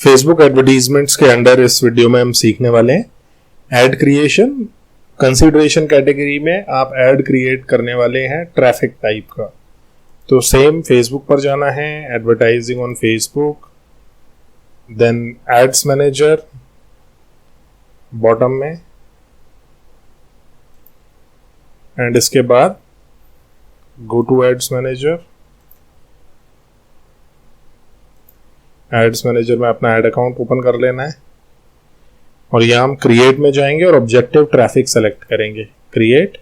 Facebook advertisements के under इस video में हम सीखने वाले हैं एड क्रिएशन। कंसीडरेशन कैटेगरी में आप एड क्रिएट करने वाले हैं ट्रैफिक टाइप का। तो सेम फेसबुक पर जाना है, advertising on Facebook, then ads manager bottom में, एंड इसके बाद go to ads manager. Ads manager में अपना एड अकाउंट ओपन कर लेना है और यहां हम क्रिएट में जाएंगे और ऑब्जेक्टिव ट्रैफिक सेलेक्ट करेंगे। क्रिएट,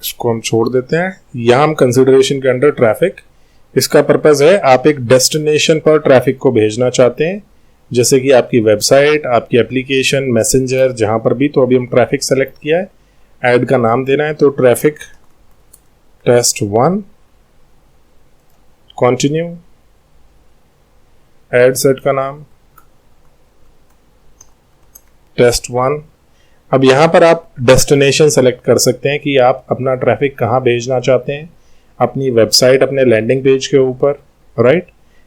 इसको हम छोड़ देते हैं। यहां हम कंसिडरेशन के अंडर ट्रैफिक, इसका पर्पस है आप एक डेस्टिनेशन पर ट्रैफिक को भेजना चाहते हैं, जैसे कि आपकी वेबसाइट, आपकी एप्लीकेशन, मैसेंजर, जहां पर भी। तो अभी हम ट्रैफिक सेलेक्ट किया है, ऐड का नाम देना है, तो traffic test 1, continue, ad set का नाम टेस्ट 1। अब यहां पर आप डेस्टिनेशन सेलेक्ट कर सकते हैं कि आप अपना ट्रैफिक कहां भेजना चाहते हैं, अपनी वेबसाइट, अपने लैंडिंग पेज के ऊपर, राइट,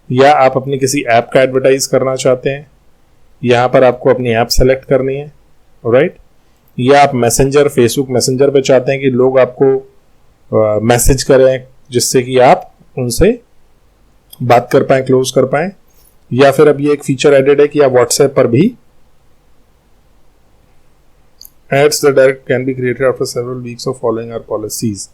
या आप अपनी किसी ऐप का एडवर्टाइज करना चाहते हैं, यहां पर आपको अपनी ऐप सेलेक्ट करनी है, राइट, या आप मैसेंजर, फेसबुक मैसेंजर पे चाहते हैं कि लोग आपको मैसेज करें जिससे कि आप उनसे बात कर पाए, क्लोज कर पाए, या फिर अब ये एक फीचर एडेड है कि आप व्हाट्सएप पर भी ads that direct can be created after several weeks of following our policies.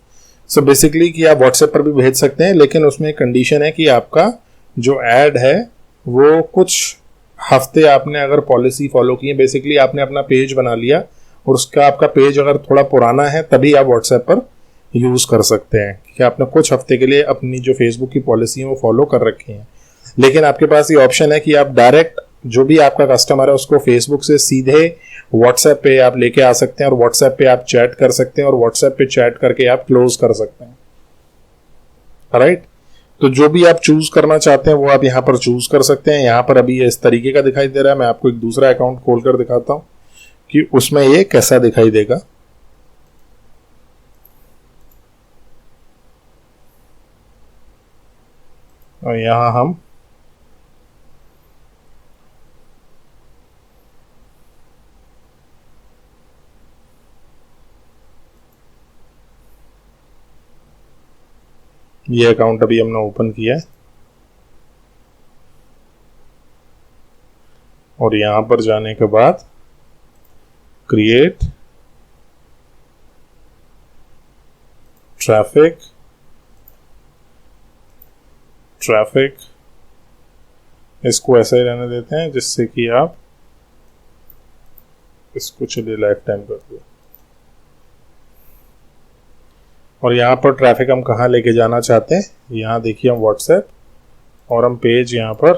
So basically कि आप व्हाट्सएप पर भी भेज सकते हैं, लेकिन उसमें एक कंडीशन है कि आपका जो एड है वो कुछ हफ्ते आपने अगर पॉलिसी फॉलो की है, बेसिकली आपने अपना पेज बना लिया और उसका आपका पेज अगर थोड़ा पुराना है तभी आप व्हाट्सएप पर यूज कर सकते हैं कि आपने कुछ हफ्ते के लिए अपनी जो फेसबुक की पॉलिसी है वो फॉलो कर रखी है। लेकिन आपके पास ये ऑप्शन है कि आप डायरेक्ट जो भी आपका कस्टमर है उसको फेसबुक से सीधे व्हाट्सएप पे आप लेके आ सकते हैं और व्हाट्सएप पे आप चैट कर सकते हैं और व्हाट्सएप पे चैट करके आप क्लोज कर सकते हैं, राइट। तो जो भी आप चूज करना चाहते हैं वो आप यहाँ पर चूज कर सकते हैं। यहाँ पर अभी ये इस तरीके का दिखाई दे रहा है। मैं आपको एक दूसरा अकाउंट खोल कर दिखाता हूँ कि उसमें ये कैसा दिखाई देगा। और यहां हम ये अकाउंट अभी हमने ओपन किया है और यहां पर जाने के बाद क्रिएट ट्रैफिक इसको ऐसा ही रहने देते हैं जिससे कि आप इसको चलिए लाइफ टाइम कर दो। और यहाँ पर ट्रैफिक हम कहाँ लेके जाना चाहते हैं, यहाँ देखिए हम व्हाट्सएप और हम पेज यहाँ पर,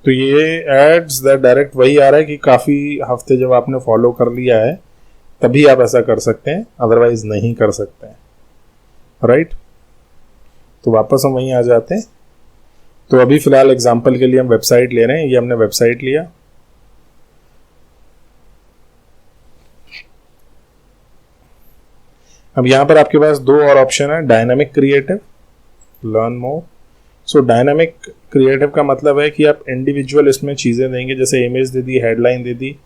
तो ये एड्स दैट डायरेक्ट वही आ रहा है कि काफ़ी हफ्ते जब आपने फॉलो कर लिया है तभी आप ऐसा कर सकते हैं, अदरवाइज नहीं कर सकते हैं, राइट। तो वापस हम वहीं आ जाते हैं। तो अभी फिलहाल एग्जांपल के लिए हम वेबसाइट ले रहे हैं, ये हमने वेबसाइट लिया। अब यहां पर आपके पास दो और ऑप्शन है, डायनामिक क्रिएटिव, लर्न मोर। सो डायनामिक क्रिएटिव का मतलब है कि आप इंडिविजुअल इसमें चीजें देंगे, जैसे इमेज दे दी, हेडलाइन दे दी,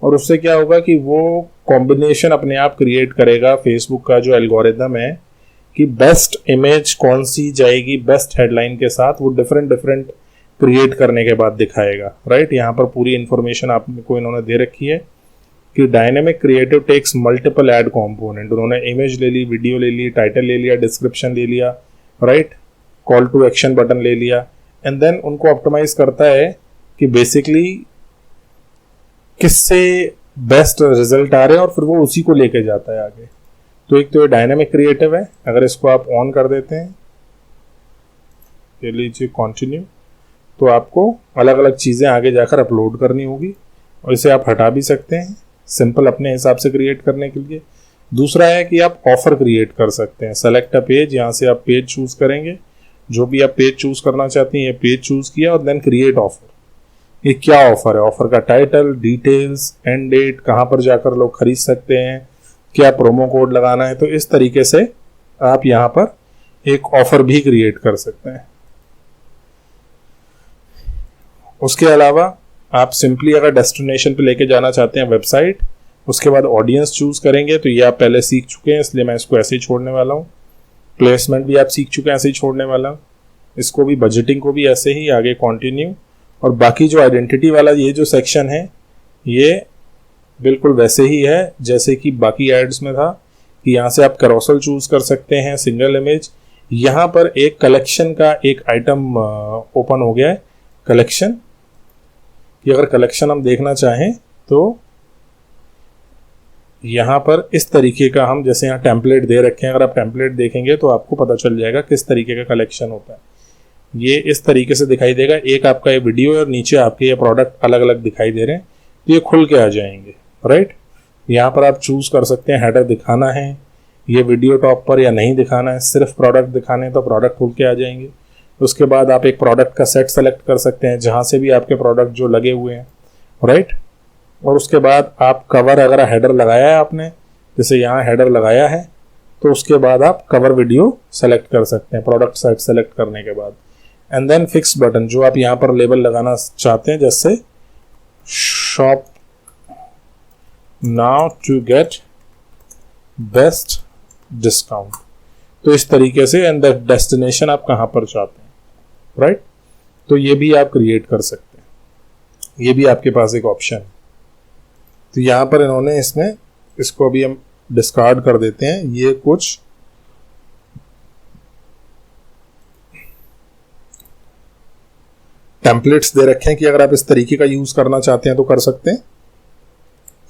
और उससे क्या होगा कि वो कॉम्बिनेशन अपने आप क्रिएट करेगा फेसबुक का जो एल्गोरिदम है कि बेस्ट इमेज कौन सी जाएगी बेस्ट हेडलाइन के साथ, वो डिफरेंट क्रिएट करने के बाद दिखाएगा, राइट। यहाँ पर पूरी इंफॉर्मेशन आपको इन्होंने दे रखी है कि dynamic creative takes multiple ad component. उन्होंने इमेज ले ली, वीडियो ले ली, टाइटल ले लिया, डिस्क्रिप्शन ले लिया, right, call to action button ले लिया, एंड देन उनको ऑप्टिमाइज करता है कि बेसिकली किससे बेस्ट रिजल्ट आ रहे हैं और फिर वो उसी को लेके जाता है आगे। तो एक तो ये डायनामिक क्रिएटिव है, अगर इसको आप ऑन कर देते हैं, ये लीजिए कंटिन्यू, तो आपको अलग अलग चीज़ें आगे जाकर अपलोड करनी होगी और इसे आप हटा भी सकते हैं सिंपल अपने हिसाब से क्रिएट करने के लिए। दूसरा है कि आप ऑफर क्रिएट कर सकते हैं, सेलेक्ट अ पेज, यहाँ से आप पेज चूज करेंगे, जो भी आप पेज चूज करना चाहते हैं ये पेज चूज किया और देन क्रिएट ऑफर। ये क्या ऑफर है, ऑफर का टाइटल, डिटेल्स, एंड डेट, कहाँ पर जाकर लोग खरीद सकते हैं, क्या प्रोमो कोड लगाना है। तो इस तरीके से आप यहाँ पर एक ऑफर भी क्रिएट कर सकते हैं। उसके अलावा आप सिंपली अगर डेस्टिनेशन पे लेके जाना चाहते हैं वेबसाइट, उसके बाद ऑडियंस चूज करेंगे, तो ये आप पहले सीख चुके हैं इसलिए मैं इसको ऐसे ही छोड़ने वाला हूँ। प्लेसमेंट भी आप सीख चुके हैं, ऐसे ही छोड़ने वाला हूँ। इसको भी, बजटिंग को भी ऐसे ही आगे कंटिन्यू। और बाकी जो आइडेंटिटी वाला ये जो सेक्शन है ये बिल्कुल वैसे ही है जैसे कि बाकी एड्स में था कि यहाँ से आप कैरोसेल चूज कर सकते हैं, सिंगल इमेज। यहाँ पर एक कलेक्शन का एक आइटम ओपन हो गया है, कलेक्शन कि अगर कलेक्शन हम देखना चाहें तो यहाँ पर इस तरीके का हम, जैसे यहाँ टेम्पलेट दे रखे हैं, अगर आप टेम्पलेट देखेंगे तो आपको पता चल जाएगा किस तरीके का कलेक्शन होता है। ये इस तरीके से दिखाई देगा, एक आपका ये वीडियो और नीचे आपके ये प्रोडक्ट अलग अलग दिखाई दे रहे हैं, तो ये खुल के आ जाएंगे, राइट। यहाँ पर आप चूज कर सकते हैं हेडर दिखाना है ये वीडियो टॉप पर या नहीं दिखाना है, सिर्फ प्रोडक्ट दिखाने हैं तो प्रोडक्ट खुल के आ जाएंगे। उसके बाद आप एक प्रोडक्ट का सेट सेलेक्ट कर सकते हैं जहाँ से भी आपके प्रोडक्ट जो लगे हुए हैं, राइट। और उसके बाद आप कवर, अगर हेडर लगाया है आपने, जैसे यहाँ हेडर लगाया है, तो उसके बाद आप कवर वीडियो सेलेक्ट कर सकते हैं प्रोडक्ट सेट सेलेक्ट करने के बाद। एंड देन फिक्स बटन, जो आप यहाँ पर लेबल लगाना चाहते हैं, जैसे shop now to get best discount, तो इस तरीके से। एंड द डेस्टिनेशन आप कहाँ पर चाहते हैं, राइट। तो ये भी आप क्रिएट कर सकते हैं, ये भी आपके पास एक ऑप्शन है। तो यहाँ पर इन्होंने इसमें, इसको अभी हम डिस्कार्ड कर देते हैं। ये कुछ टेम्पलेट्स दे रखे हैं कि अगर आप इस तरीके का यूज करना चाहते हैं तो कर सकते हैं।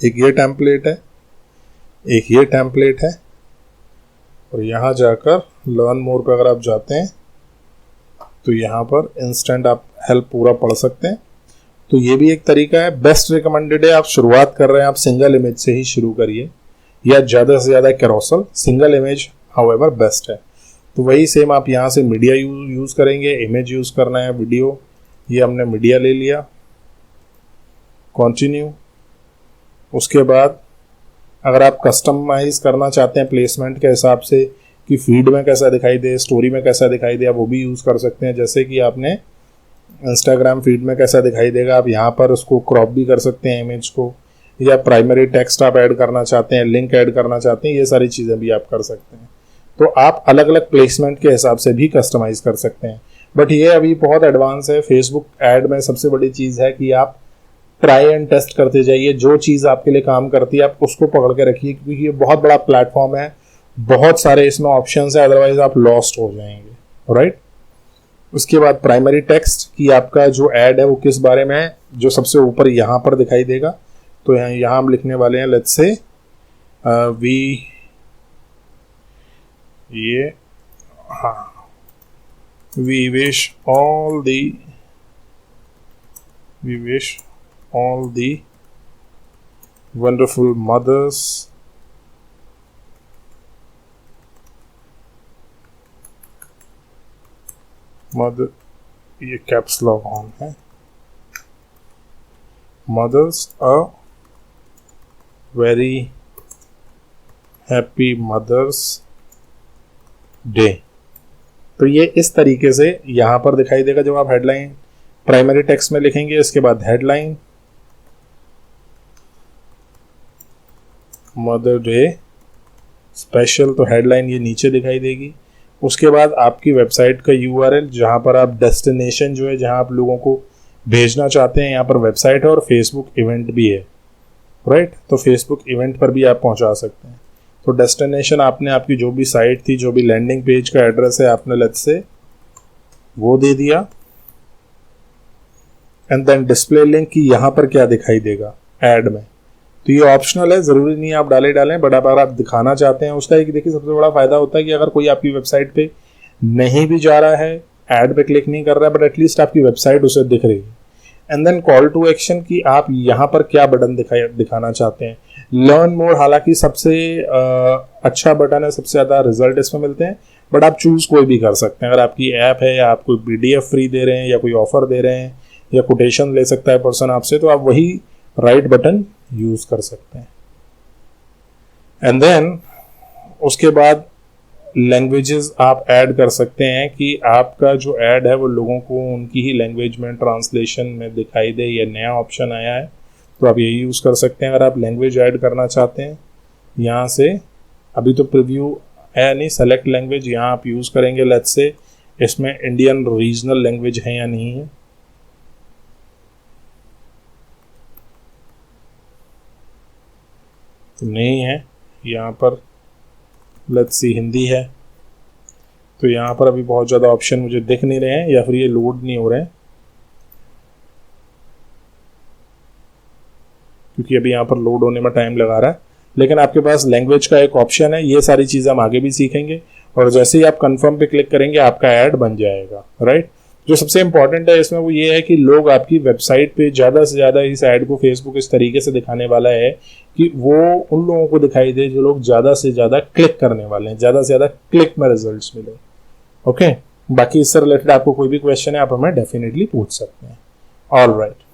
एक ये टेम्पलेट है, एक ये टेम्पलेट है, और यहाँ जाकर लर्न मोर पे अगर आप जाते हैं तो यहाँ पर इंस्टेंट आप हेल्प पूरा पढ़ सकते हैं। तो ये भी एक तरीका है। बेस्ट रिकमेंडेड है, आप शुरुआत कर रहे हैं, आप सिंगल इमेज से ही शुरू करिए, या ज़्यादा से ज़्यादा carousel, single image however best है। तो वही सेम आप यहाँ से मीडिया यूज़ करेंगे, इमेज यूज़ करना है, वीडियो, ये हमने मीडिया ले लिया, कंटिन्यू। उसके बाद अगर आप कस्टमाइज करना चाहते हैं प्लेसमेंट के हिसाब से कि फीड में कैसा दिखाई दे, स्टोरी में कैसा दिखाई दे, आप वो भी यूज़ कर सकते हैं। जैसे कि आपने इंस्टाग्राम फीड में कैसा दिखाई देगा, आप यहाँ पर उसको क्रॉप भी कर सकते हैं इमेज को, या प्राइमरी टेक्स्ट आप ऐड करना चाहते हैं, लिंक ऐड करना चाहते हैं, ये सारी चीज़ें भी आप कर सकते हैं। तो आप अलग अलग प्लेसमेंट के हिसाब से भी कस्टमाइज कर सकते हैं। बट ये अभी बहुत एडवांस है। फेसबुक ऐड में सबसे बड़ी चीज़ है कि आप ट्राई एंड टेस्ट करते जाइए, जो चीज़ आपके लिए काम करती है आप उसको पकड़ के रखिए, क्योंकि ये बहुत बड़ा प्लेटफॉर्म है, बहुत सारे इसमें ऑप्शंस है, अदरवाइज आप लॉस्ट हो जाएंगे, राइट। उसके बाद प्राइमरी टेक्स्ट की आपका जो ऐड है वो किस बारे में है, जो सबसे ऊपर यहाँ पर दिखाई देगा। तो यहाँ हम लिखने वाले हैं, लेट्स से वी, ये, हाँ, we wish all the wonderful mothers ये कैप्स लॉक ऑन है, mothers a very happy mother's day। तो ये इस तरीके से यहाँ पर दिखाई देगा जब आप हेडलाइन प्राइमरी टेक्स्ट में लिखेंगे। इसके बाद हेडलाइन मदर डे स्पेशल, तो हेडलाइन ये नीचे दिखाई देगी। उसके बाद आपकी वेबसाइट का URL, जहाँ पर आप डेस्टिनेशन जो है, जहाँ आप लोगों को भेजना चाहते हैं, यहाँ पर वेबसाइट है और फेसबुक इवेंट भी है, राइट। तो फेसबुक इवेंट पर भी आप पहुँचा सकते हैं। तो डेस्टिनेशन आपने आपकी जो भी साइट थी, जो भी लैंडिंग पेज का एड्रेस है, आपने लेट्स से वो दे दिया। एंड देन डिस्प्ले लिंक की यहाँ पर क्या दिखाई देगा ऐड में, तो ये ऑप्शनल है, ज़रूरी नहीं आप डालें, बट अगर आप दिखाना चाहते हैं उसका एक, देखिए सबसे बड़ा फायदा होता है कि अगर कोई आपकी वेबसाइट पे नहीं भी जा रहा है, ऐड पे क्लिक नहीं कर रहा है, बट एटलीस्ट आपकी वेबसाइट उसे दिख रही है। And then call to action की आप यहाँ पर क्या बटन दिखाना चाहते हैं। लर्न मोर हालांकि सबसे अच्छा बटन है, सबसे ज़्यादा रिजल्ट इसमें मिलते हैं, बट आप चूज़ कोई भी कर सकते हैं। अगर आपकी ऐप है या आप कोई PDF फ्री दे रहे हैं या कोई ऑफर दे रहे हैं या कोटेशन ले सकता है पर्सन आपसे, तो आप वही राइट बटन यूज़ कर सकते हैं। एंड देन उसके बाद लैंग्वेजेस आप ऐड कर सकते हैं कि आपका जो ऐड है वो लोगों को उनकी ही लैंग्वेज में ट्रांसलेशन में दिखाई दे। ये नया ऑप्शन आया है तो आप यही यूज़ कर सकते हैं अगर आप लैंग्वेज ऐड करना चाहते हैं। यहाँ से अभी तो प्रीव्यू है नहीं, सेलेक्ट लैंग्वेज यहाँ आप यूज़ करेंगे। लेट्स से इसमें इंडियन रीजनल लैंग्वेज है या नहीं है, तो नहीं है। यहाँ पर लेट्स सी हिंदी है, तो यहाँ पर अभी बहुत ज़्यादा ऑप्शन मुझे दिख नहीं रहे हैं या फिर ये लोड नहीं हो रहे हैं क्योंकि अभी यहाँ पर लोड होने में टाइम लगा रहा है। लेकिन आपके पास लैंग्वेज का एक ऑप्शन है। ये सारी चीज़ें हम आगे भी सीखेंगे और जैसे ही आप कंफर्म पे क्लिक करेंगे आपका ऐड बन जाएगा, राइट। जो सबसे इंपॉर्टेंट है इसमें वो ये है कि लोग आपकी वेबसाइट पे ज़्यादा से ज़्यादा इस ऐड को फेसबुक इस तरीके से दिखाने वाला है कि वो उन लोगों को दिखाई दे जो लोग ज़्यादा से ज़्यादा क्लिक करने वाले हैं, ज़्यादा से ज़्यादा क्लिक में रिजल्ट्स मिले। ओके, बाकी इससे रिलेटेड आपको कोई भी क्वेश्चन है आप हमें डेफिनेटली पूछ सकते हैं। All right.